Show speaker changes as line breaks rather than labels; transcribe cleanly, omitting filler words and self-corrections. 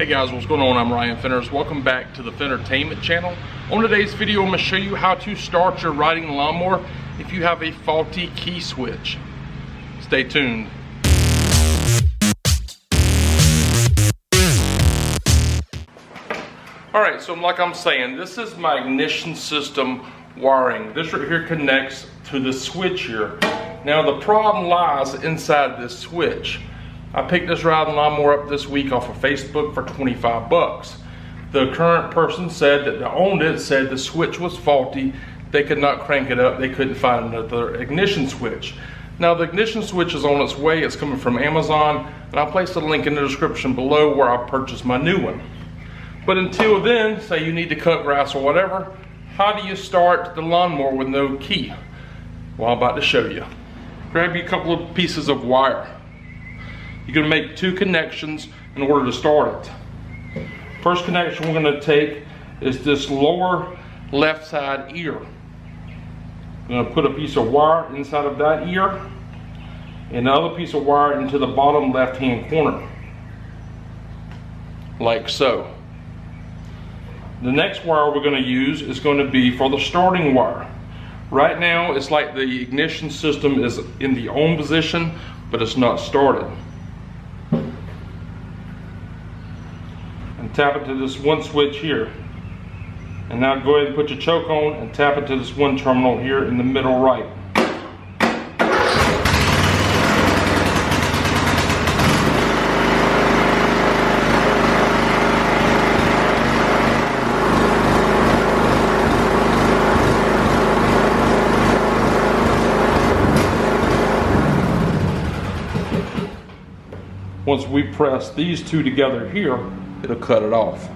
Hey guys, what's going on? I'm Ryan Fenners. Welcome back to the Fentertainment channel. On today's video, I'm going to show you how to start your riding lawnmower if you have a faulty key switch. Stay tuned. Alright, so like I'm saying, this is my ignition system wiring. This right here connects to the switch here. Now the problem lies inside this switch. I picked this riding lawnmower up this week off of Facebook for 25 bucks. The current person said that owned it said the switch was faulty. They could not crank it up. They couldn't find another ignition switch. Now the ignition switch is on its way. It's coming from Amazon, and I'll place a link in the description below where I purchased my new one. But until then, say you need to cut grass or whatever, how do you start the lawnmower with no key? Well, I'm about to show you. Grab you a couple of pieces of wire. You're going to make two connections in order to start it. First connection we're going to take is this lower left side ear. I'm going to put a piece of wire inside of that ear and another piece of wire into the bottom left hand corner, like so. The next wire we're going to use is going to be for the starting wire. Right now it's like the ignition system is in the on position, but it's not started. And tap it to this one switch here. And now go ahead and put your choke on and tap it to this one terminal here in the middle right. Once we press these two together here, it'll cut it off.